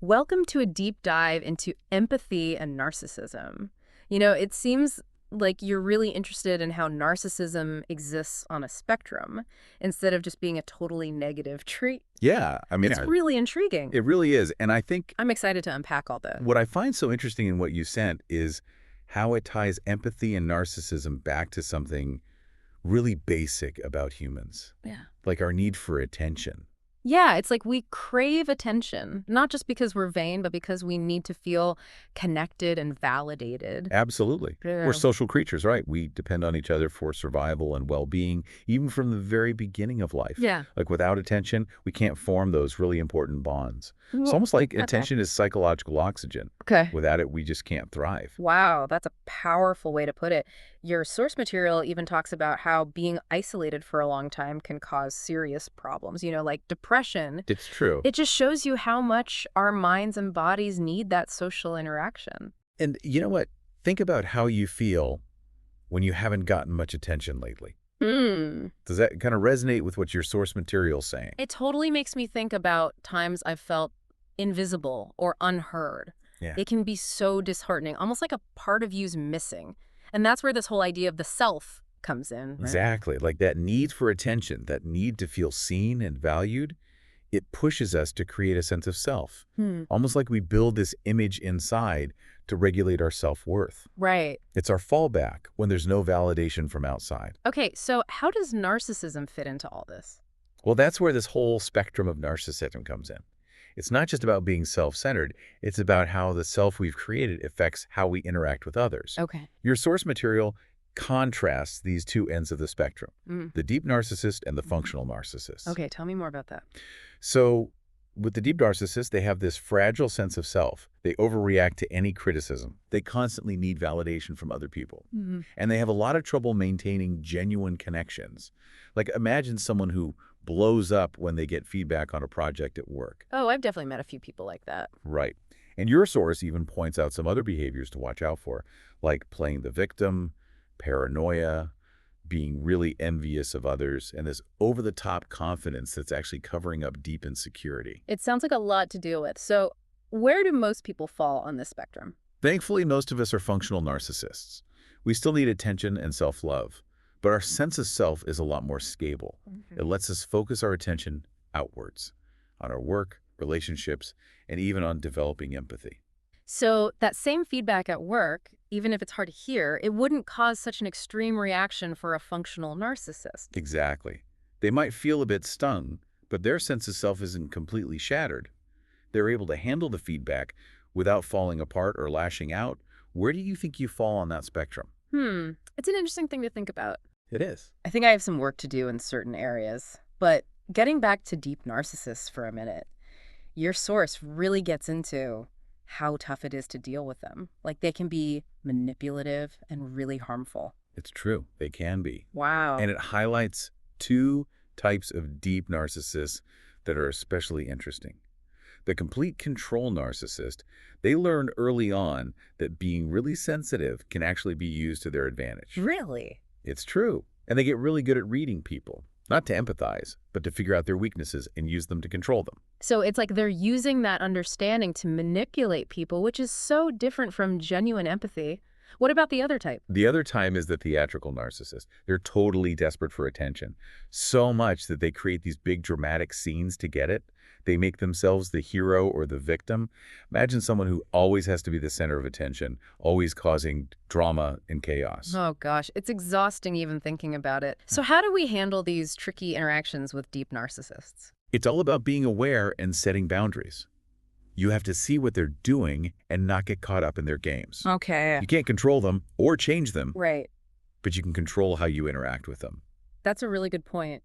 Welcome to a deep dive into empathy and narcissism. It seems like you're really interested in how narcissism exists on a spectrum instead of just being a totally negative trait. Yeah, It's really intriguing. it really is. And I think I'm excited to unpack all this. what I find so interesting in what you sent is how it ties empathy and narcissism back to something really basic about humans, Yeah. like our need for attention. Yeah, it's like we crave attention, not just because we're vain, but because we need to feel connected and validated. Absolutely. We're Yeah. social creatures, right? We depend on each other for survival and well-being, even from the very beginning of life. Yeah. Like without attention, we can't form those really important bonds. It's Well, almost like okay. attention is psychological oxygen. Okay. Without it, we just can't thrive. Wow, that's a powerful way to put it. Your source material even talks about how being isolated for a long time can cause serious problems, like depression. It's true. It just shows you how much our minds and bodies need that social interaction. And you know what? Think about how you feel when you haven't gotten much attention lately. Hmm. Does that kind of resonate with what your source material is saying? It totally makes me think about times I've felt invisible or unheard. Yeah. It can be so disheartening, almost like a part of you's missing. And that's where this whole idea of the self comes in. Right? Exactly. Like that need for attention, that need to feel seen and valued, it pushes us to create a sense of self. Almost like we build this image inside to regulate our self-worth. Right. It's our fallback when there's no validation from outside. Okay, so how does narcissism fit into all this? Well, that's where this whole spectrum of narcissism comes in. It's not just about being self-centered, it's about how the self we've created affects how we interact with others. Okay. Your source material contrasts these two ends of the spectrum, Mm. the deep narcissist and the functional narcissist. Okay, tell me more about that. So with the deep narcissist, they have this fragile sense of self. They overreact to any criticism. They constantly need validation from other people. And they have a lot of trouble maintaining genuine connections. Like imagine someone who blows up when they get feedback on a project at work. Oh, I've definitely met a few people like that. Right. And your source even points out some other behaviors to watch out for, like playing the victim, paranoia, being really envious of others, and this over-the-top confidence that's actually covering up deep insecurity. It sounds like a lot to deal with. So where do most people fall on this spectrum? Thankfully, most of us are functional narcissists. We still need attention and self-love, but our sense of self is a lot more stable. It lets us focus our attention outwards, on our work, relationships, and even on developing empathy. So that same feedback at work, even if it's hard to hear, it wouldn't cause such an extreme reaction for a functional narcissist. Exactly. They might feel a bit stung, but their sense of self isn't completely shattered. They're able to handle the feedback without falling apart or lashing out. Where do you think you fall on that spectrum? It's an interesting thing to think about. It is. I think I have some work to do in certain areas. But getting back to deep narcissists for a minute, your source really gets into how tough it is to deal with them. Like they can be manipulative and really harmful. It's true. They can be. Wow. And it highlights two types of deep narcissists that are especially interesting. The complete control narcissist, they learn early on that being really sensitive can actually be used to their advantage. Really? It's true. And they get really good at reading people, not to empathize, but to figure out their weaknesses and use them to control them. So it's like they're using that understanding to manipulate people, which is so different from genuine empathy. What about the other type? The other time is the theatrical narcissist. They're totally desperate for attention, so much that they create these big dramatic scenes to get it. They make themselves the hero or the victim. Imagine someone who always has to be the center of attention, always causing drama and chaos. Oh gosh, it's exhausting even thinking about it. So how do we handle these tricky interactions with deep narcissists? It's all about being aware and setting boundaries. You have to see what they're doing and not get caught up in their games. Okay. You can't control them or change them, Right. but you can control how you interact with them. That's a really good point.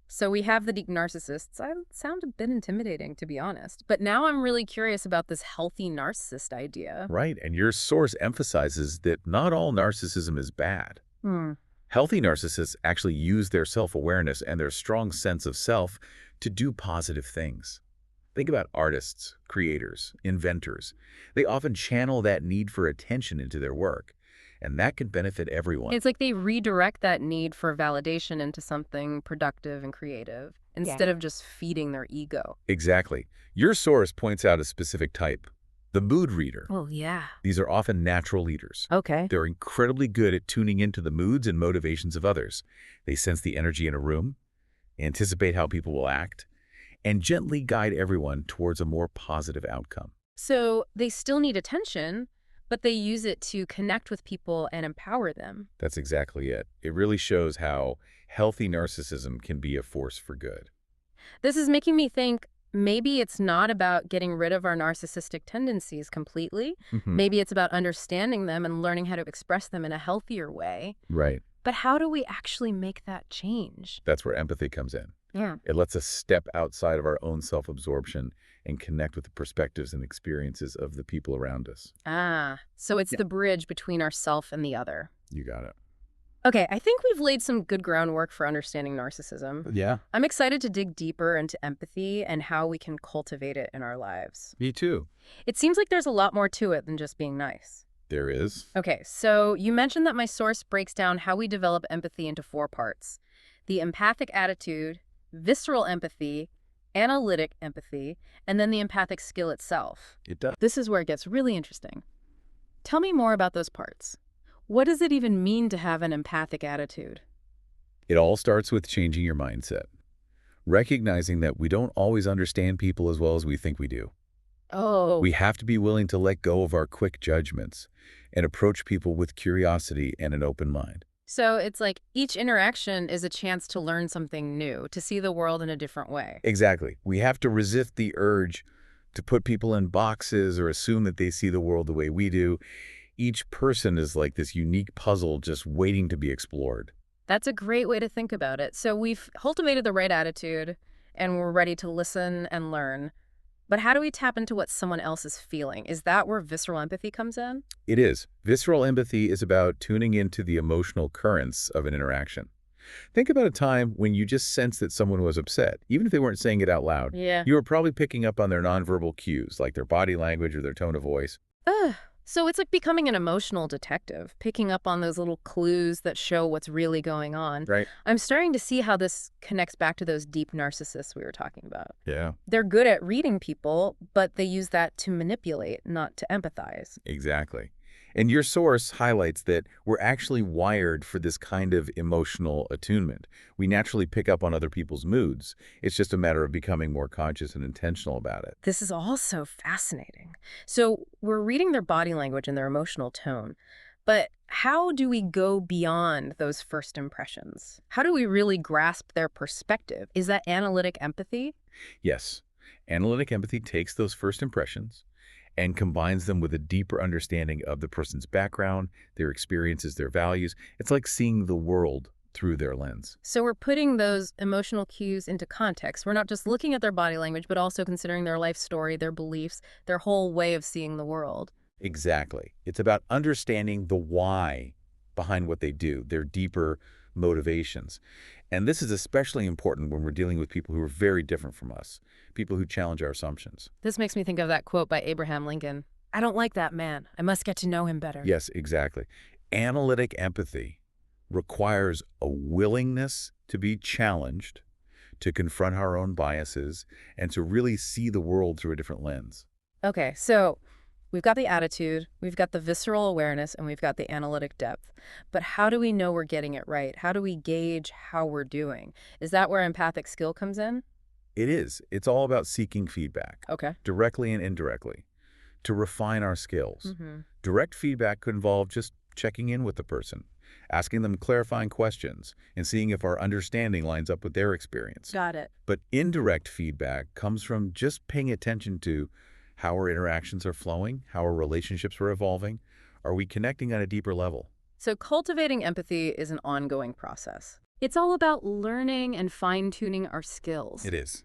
So we have the deep narcissists. I sound a bit intimidating, to be honest. But now I'm really curious about this healthy narcissist idea. Right, and your source emphasizes that not all narcissism is bad. Healthy narcissists actually use their self-awareness and their strong sense of self to do positive things. Think about artists, creators, inventors. They often channel that need for attention into their work, and that can benefit everyone. It's like they redirect that need for validation into something productive and creative. instead of just feeding their ego. Exactly. Your source points out a specific type, the mood reader. Oh, yeah. These are often natural leaders. Okay. They're incredibly good at tuning into the moods and motivations of others. They sense the energy in a room, anticipate how people will act, and gently guide everyone towards a more positive outcome. So they still need attention, but they use it to connect with people and empower them. That's exactly it. It really shows how healthy narcissism can be a force for good. This is making me think maybe it's not about getting rid of our narcissistic tendencies completely. Maybe it's about understanding them and learning how to express them in a healthier way. Right. But how do we actually make that change? That's where empathy comes in. Yeah. It lets us step outside of our own self-absorption and connect with the perspectives and experiences of the people around us. So it's the bridge between ourself and the other. You got it. Okay, I think we've laid some good groundwork for understanding narcissism. Yeah, I'm excited to dig deeper into empathy and how we can cultivate it in our lives. me too. It seems like there's a lot more to it than just being nice. There is. Okay, so you mentioned that my source breaks down how we develop empathy into 4 parts: the empathic attitude, visceral empathy, analytic empathy, and then the empathic skill itself. It does. This is where it gets really interesting. Tell me more about those parts. What does it even mean to have an empathic attitude? It all starts with changing your mindset, recognizing that we don't always understand people as well as we think we do. Oh. We have to be willing to let go of our quick judgments and approach people with curiosity and an open mind. So it's like each interaction is a chance to learn something new, to see the world in a different way. Exactly. We have to resist the urge to put people in boxes or assume that they see the world the way we do. Each person is like this unique puzzle just waiting to be explored. That's a great way to think about it. So we've cultivated the right attitude, and we're ready to listen and learn. But how do we tap into what someone else is feeling? Is that where visceral empathy comes in? It is. Visceral empathy is about tuning into the emotional currents of an interaction. Think about a time when you just sensed that someone was upset, even if they weren't saying it out loud. Yeah. You were probably picking up on their nonverbal cues, like their body language or their tone of voice. So it's like becoming an emotional detective, picking up on those little clues that show what's really going on. Right. I'm starting to see how this connects back to those deep narcissists we were talking about. Yeah. They're good at reading people, but they use that to manipulate, not to empathize. Exactly. And your source highlights that we're actually wired for this kind of emotional attunement. We naturally pick up on other people's moods. It's just a matter of becoming more conscious and intentional about it. This is all so fascinating. So we're reading their body language and their emotional tone, but how do we go beyond those first impressions? How do we really grasp their perspective? Is that analytic empathy? Yes, analytic empathy takes those first impressions and combines them with a deeper understanding of the person's background, their experiences, their values. It's like seeing the world through their lens. So we're putting those emotional cues into context. We're not just looking at their body language, but also considering their life story, their beliefs, their whole way of seeing the world. Exactly. It's about understanding the why behind what they do, their deeper motivations. And this is especially important when we're dealing with people who are very different from us, people who challenge our assumptions. This makes me think of that quote by Abraham Lincoln. I don't like that man. I must get to know him better. Yes, exactly. Analytic empathy requires a willingness to be challenged, to confront our own biases, and to really see the world through a different lens. Okay, so we've got the attitude, we've got the visceral awareness, and we've got the analytic depth. But how do we know we're getting it right? How do we gauge how we're doing? Is that where empathic skill comes in? It is. It's all about seeking feedback, Okay. directly and indirectly, to refine our skills. Direct feedback could involve just checking in with the person, asking them clarifying questions, and seeing if our understanding lines up with their experience. Got it. But indirect feedback comes from just paying attention to how our interactions are flowing, how our relationships are evolving. Are we connecting on a deeper level? So cultivating empathy is an ongoing process. It's all about learning and fine-tuning our skills. It is.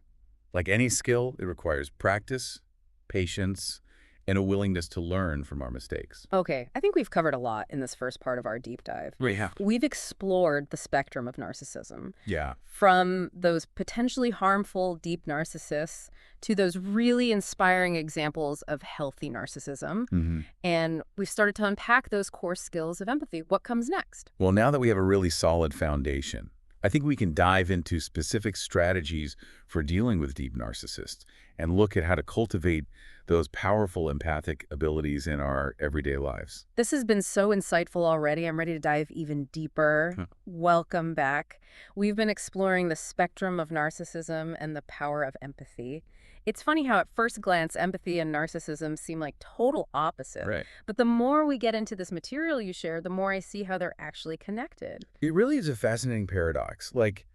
Like any skill, it requires practice, patience, and a willingness to learn from our mistakes. Okay, I think we've covered a lot in this first part of our deep dive. We have. We've explored the spectrum of narcissism, Yeah. from those potentially harmful deep narcissists to those really inspiring examples of healthy narcissism. And we've started to unpack those core skills of empathy. What comes next? Well, now that we have a really solid foundation, I think we can dive into specific strategies for dealing with deep narcissists and look at how to cultivate those powerful empathic abilities in our everyday lives. This has been so insightful already. I'm ready to dive even deeper. Welcome back. We've been exploring the spectrum of narcissism and the power of empathy. It's funny how at first glance, empathy and narcissism seem like total opposites. Right. But the more we get into this material you share, the more I see how they're actually connected. It really is a fascinating paradox. Like,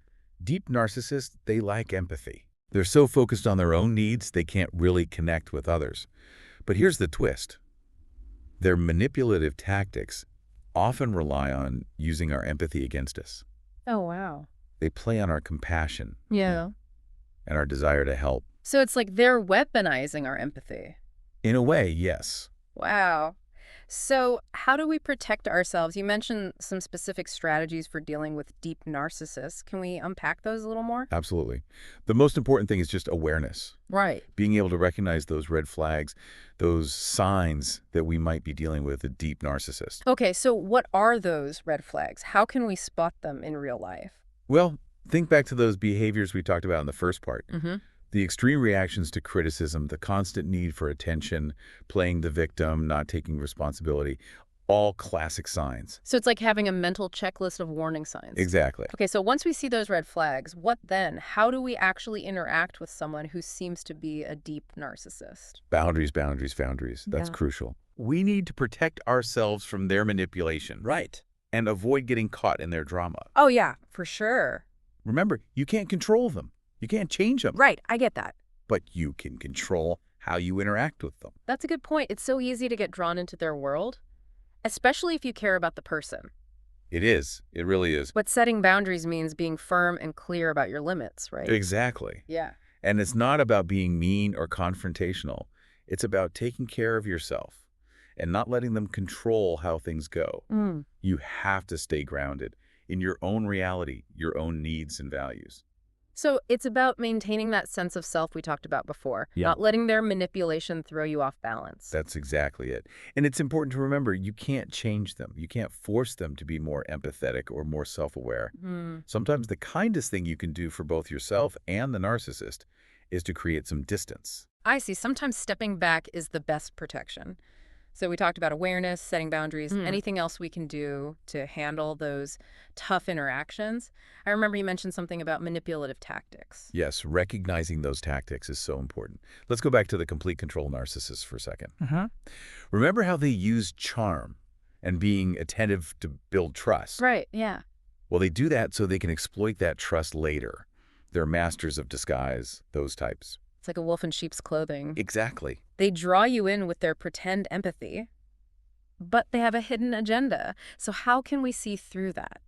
deep narcissists, they lack empathy. They're so focused on their own needs, they can't really connect with others. But here's the twist. Their manipulative tactics often rely on using our empathy against us. Oh, wow. They play on our compassion Yeah. and our desire to help. So it's like they're weaponizing our empathy. In a way, yes. Wow. So how do we protect ourselves? You mentioned some specific strategies for dealing with deep narcissists. Can we unpack those a little more? Absolutely. The most important thing is just awareness. Right. Being able to recognize those red flags, those signs that we might be dealing with a deep narcissist. Okay, so what are those red flags? How can we spot them in real life? Well, think back to those behaviors we talked about in the first part. Mm-hmm. The extreme reactions to criticism, the constant need for attention, playing the victim, not taking responsibility, all classic signs. So it's like having a mental checklist of warning signs. Exactly. Okay, so once we see those red flags, what then? How do we actually interact with someone who seems to be a deep narcissist? Boundaries, boundaries, boundaries. That's Yeah. crucial. We need to protect ourselves from their manipulation. Right. And avoid getting caught in their drama. Oh, yeah, for sure. Remember, you can't control them. You can't change them. Right, I get that. But you can control how you interact with them. That's a good point. It's so easy to get drawn into their world, especially if you care about the person. It is. It really is. But setting boundaries means being firm and clear about your limits, right? Exactly. Yeah. And it's not about being mean or confrontational. It's about taking care of yourself and not letting them control how things go. Mm. You have to stay grounded in your own reality, your own needs and values. So it's about maintaining that sense of self we talked about before, Yeah. not letting their manipulation throw you off balance. That's exactly it. And it's important to remember you can't change them. You can't force them to be more empathetic or more self-aware. Mm. Sometimes the kindest thing you can do for both yourself and the narcissist is to create some distance. I see. Sometimes stepping back is the best protection. So we talked about awareness, setting boundaries, anything else we can do to handle those tough interactions. I remember you mentioned something about manipulative tactics. Yes, recognizing those tactics is so important. Let's go back to the complete control narcissist for a second. Remember how they use charm and being attentive to build trust? Right, yeah. Well, they do that so they can exploit that trust later. They're masters of disguise, those types. It's like a wolf in sheep's clothing. Exactly. They draw you in with their pretend empathy, but they have a hidden agenda. So how can we see through that?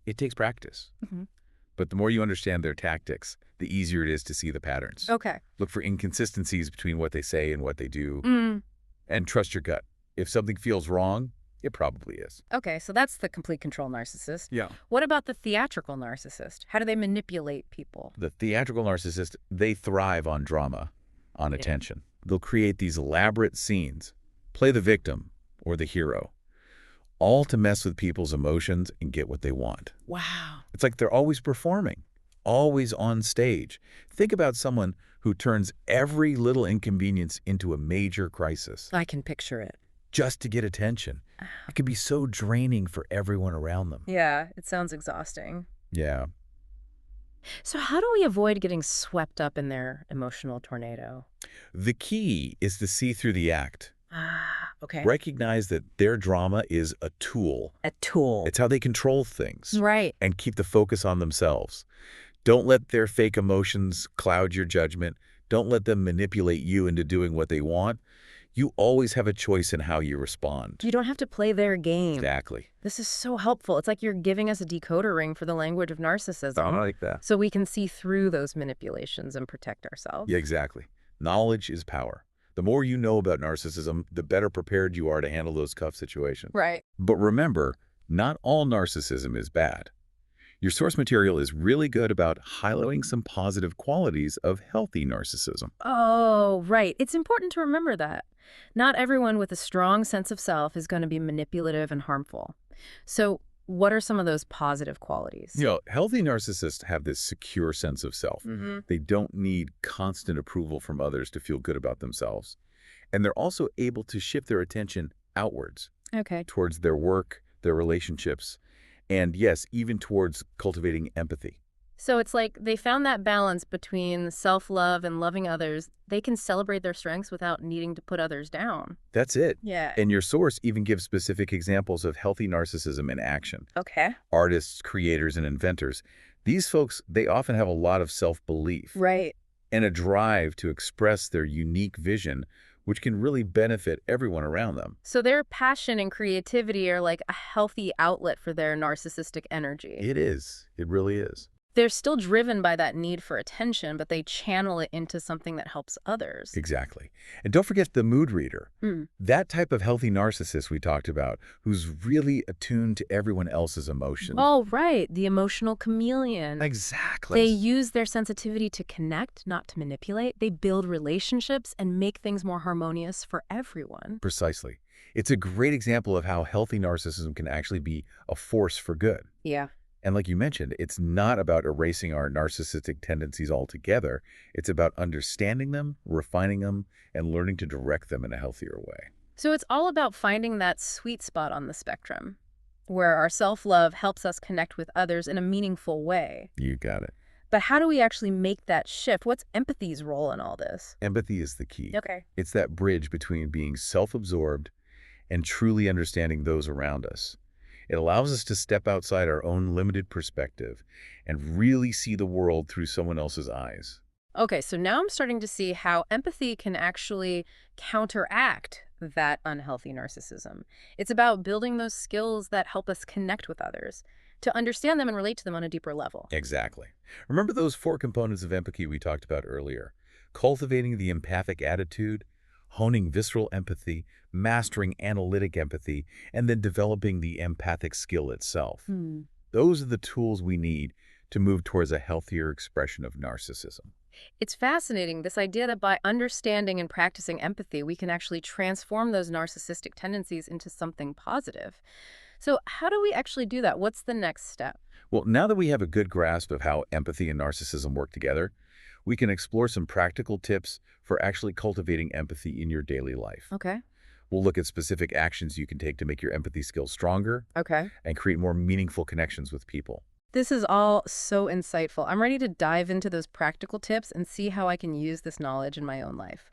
It takes practice. Mhm. But the more you understand their tactics, the easier it is to see the patterns. Okay. Look for inconsistencies between what they say and what they do, Mm. and trust your gut. If something feels wrong, it probably is. Okay, so that's the complete control narcissist. Yeah. What about the theatrical narcissist? How do they manipulate people? The theatrical narcissist, they thrive on drama, on attention. They'll create these elaborate scenes, play the victim or the hero, all to mess with people's emotions and get what they want. Wow. It's like they're always performing, always on stage. Think about someone who turns every little inconvenience into a major crisis I can picture it. just to get attention. It can be so draining for everyone around them. Yeah, it sounds exhausting. Yeah. So how do we avoid getting swept up in their emotional tornado? The key is to see through the act. Okay. Recognize that their drama is a tool. A tool. It's how they control things Right. and keep the focus on themselves. Don't let their fake emotions cloud your judgment. Don't let them manipulate you into doing what they want. You always have a choice in how you respond. You don't have to play their game. Exactly. This is so helpful. It's like you're giving us a decoder ring for the language of narcissism. like that. So we can see through those manipulations and protect ourselves. Yeah, exactly. Knowledge is power. The more you know about narcissism, the better prepared you are to handle those tough situations. Right. But remember, not all narcissism is bad. Your source material is really good about highlighting some positive qualities of healthy narcissism. Oh, right. It's important to remember that. Not everyone with a strong sense of self is going to be manipulative and harmful. So What are some of those positive qualities? Healthy narcissists have this secure sense of self. They don't need constant approval from others to feel good about themselves. And they're also able to shift their attention outwards Okay. towards their work, their relationships, and yes, even towards cultivating empathy. So it's like they found that balance between self-love and loving others. They can celebrate their strengths without needing to put others down. That's it. Yeah. And your source even gives specific examples of healthy narcissism in action. Okay. Artists, creators, and inventors. These folks, they often have a lot of self-belief Right. and a drive to express their unique vision, which can really benefit everyone around them. So their passion and creativity are like a healthy outlet for their narcissistic energy. It is. It really is. They're still driven by that need for attention, but they channel it into something that helps others. Exactly. And don't forget the mood reader. Hmm. That type of healthy narcissist we talked about, who's really attuned to everyone else's emotions. Oh, right. The emotional chameleon. Exactly. They use their sensitivity to connect, not to manipulate. They build relationships and make things more harmonious for everyone. Precisely. It's a great example of how healthy narcissism can actually be a force for good. Yeah. And like you mentioned, it's not about erasing our narcissistic tendencies altogether. It's about understanding them, refining them, and learning to direct them in a healthier way. So it's all about finding that sweet spot on the spectrum, where our self-love helps us connect with others in a meaningful way. You got it. But how do we actually make that shift? What's empathy's role in all this? Empathy is the key. Okay. It's that bridge between being self-absorbed and truly understanding those around us. It allows us to step outside our own limited perspective and really see the world through someone else's eyes. Okay, so now I'm starting to see how empathy can actually counteract that unhealthy narcissism. It's about building those skills that help us connect with others, to understand them and relate to them on a deeper level. Exactly. Remember those 4 components of empathy we talked about earlier? Cultivating the empathic attitude, honing visceral empathy, mastering analytic empathy, and then developing the empathic skill itself. Those are the tools we need to move towards a healthier expression of narcissism. It's fascinating, this idea that by understanding and practicing empathy, we can actually transform those narcissistic tendencies into something positive. So how do we actually do that? What's the next step? Well, now that we have a good grasp of how empathy and narcissism work together, we can explore some practical tips for actually cultivating empathy in your daily life. Okay. We'll look at specific actions you can take to make your empathy skills stronger Okay. and create more meaningful connections with people. This is all so insightful. I'm ready to dive into those practical tips and see how I can use this knowledge in my own life.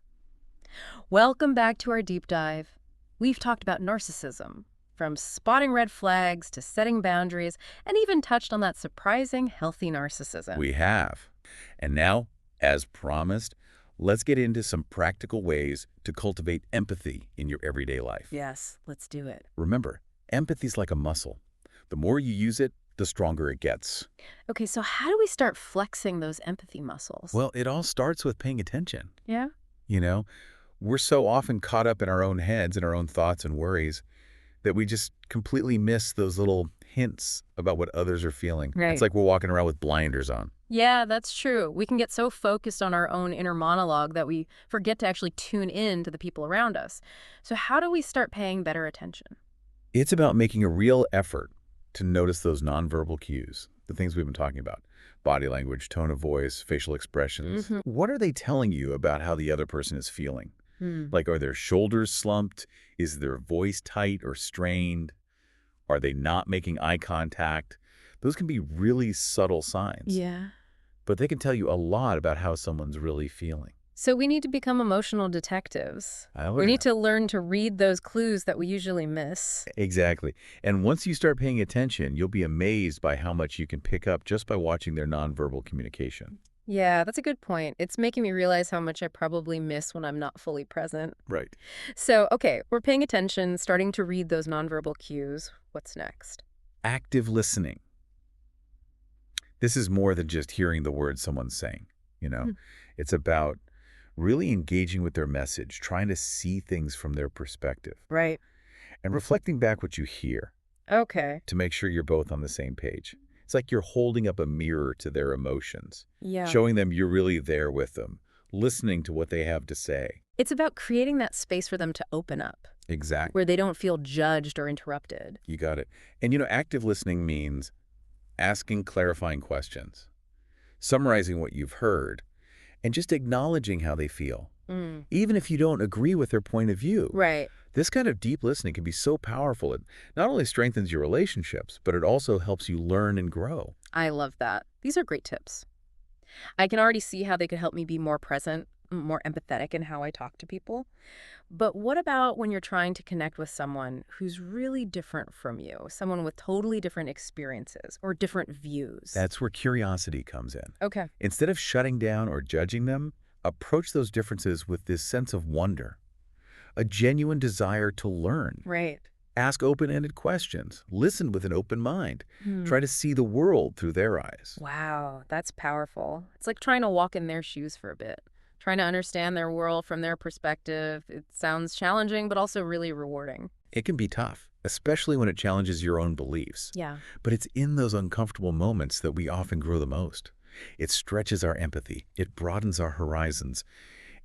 Welcome back to our deep dive. We've talked about narcissism, from spotting red flags to setting boundaries, and even touched on that surprising healthy narcissism. We have. And now, as promised, let's get into some practical ways to cultivate empathy in your everyday life. Yes, let's do it. Remember, empathy's like a muscle. The more you use it, the stronger it gets. Okay, so how do we start flexing those empathy muscles? Well, it all starts with paying attention. Yeah? We're so often caught up in our own heads and our own thoughts and worries that we just completely miss those little hints about what others are feeling. Right. It's like we're walking around with blinders on. Yeah, that's true. We can get so focused on our own inner monologue that we forget to actually tune in to the people around us. So how do we start paying better attention? It's about making a real effort to notice those nonverbal cues, the things we've been talking about. Body language, tone of voice, facial expressions. What are they telling you about how the other person is feeling? Like, are their shoulders slumped? Is their voice tight or strained? Are they not making eye contact? Those can be really subtle signs. Yeah. But they can tell you a lot about how someone's really feeling. So we need to become emotional detectives. Oh, We yeah. need to learn to read those clues that we usually miss. Exactly. And once you start paying attention, you'll be amazed by how much you can pick up just by watching their nonverbal communication. Yeah, that's a good point. It's making me realize how much I probably miss when I'm not fully present. Right. So, okay, we're paying attention, starting to read those nonverbal cues. What's next? Active listening. This is more than just hearing the words someone's saying, you know? Hmm. It's about really engaging with their message, trying to see things from their perspective, Right. and reflecting back what you hear Okay. to make sure you're both on the same page. It's like you're holding up a mirror to their emotions, Yeah. showing them you're really there with them, listening to what they have to say. It's about creating that space for them to open up, Exactly. where they don't feel judged or interrupted. You got it. And active listening means asking clarifying questions, summarizing what you've heard, and just acknowledging how they feel, Mm. even if you don't agree with their point of view. Right. This kind of deep listening can be so powerful. It not only strengthens your relationships, but it also helps you learn and grow. I love that. These are great tips. I can already see how they could help me be more present, more empathetic in how I talk to people. But what about when you're trying to connect with someone who's really different from you, someone with totally different experiences or different views? That's where curiosity comes in. Okay. Instead of shutting down or judging them, approach those differences with this sense of wonder, a genuine desire to learn. Right. Ask open-ended questions. Listen with an open mind. Hmm. Try to see the world through their eyes. Wow, that's powerful. It's like trying to walk in their shoes for a bit, trying to understand their world from their perspective. It sounds challenging, but also really rewarding. It can be tough, especially when it challenges your own beliefs. Yeah. But it's in those uncomfortable moments that we often grow the most. It stretches our empathy, it broadens our horizons,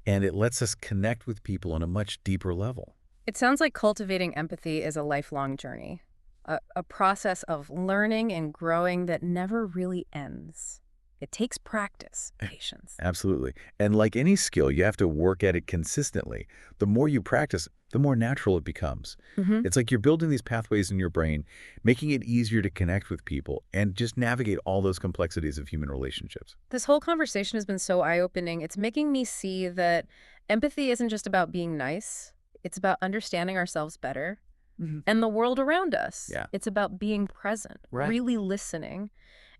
and it lets us connect with people on a much deeper level. It sounds like cultivating empathy is a lifelong journey, a process of learning and growing that never really ends. It takes practice, patience. Absolutely. And like any skill, you have to work at it consistently. The more you practice, the more natural it becomes. Hmm. It's like you're building these pathways in your brain, making it easier to connect with people and just navigate all those complexities of human relationships. This whole conversation has been so eye-opening. It's making me see that empathy isn't just about being nice. It's about understanding ourselves better and the world around us. Yeah. It's about being present, Right. really listening,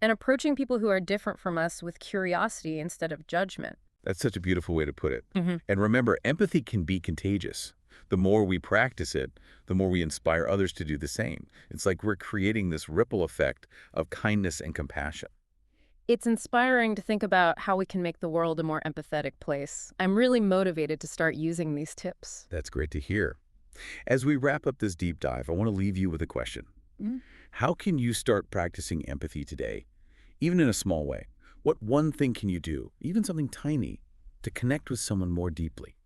and approaching people who are different from us with curiosity instead of judgment. That's such a beautiful way to put it. Mhm. And remember, empathy can be contagious. The more we practice it, the more we inspire others to do the same. It's like we're creating this ripple effect of kindness and compassion. It's inspiring to think about how we can make the world a more empathetic place. I'm really motivated to start using these tips. That's great to hear. As we wrap up this deep dive, I want to leave you with a question. Mm. How can you start practicing empathy today, even in a small way? What one thing can you do, even something tiny, to connect with someone more deeply?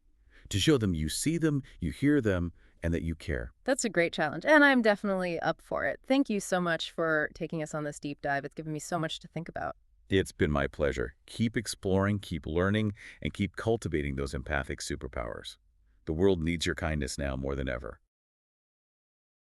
To show them you see them, you hear them, and that you care. That's a great challenge, and I'm definitely up for it. Thank you so much for taking us on this deep dive. It's given me so much to think about. It's been my pleasure. Keep exploring, keep learning, and keep cultivating those empathic superpowers. The world needs your kindness now more than ever.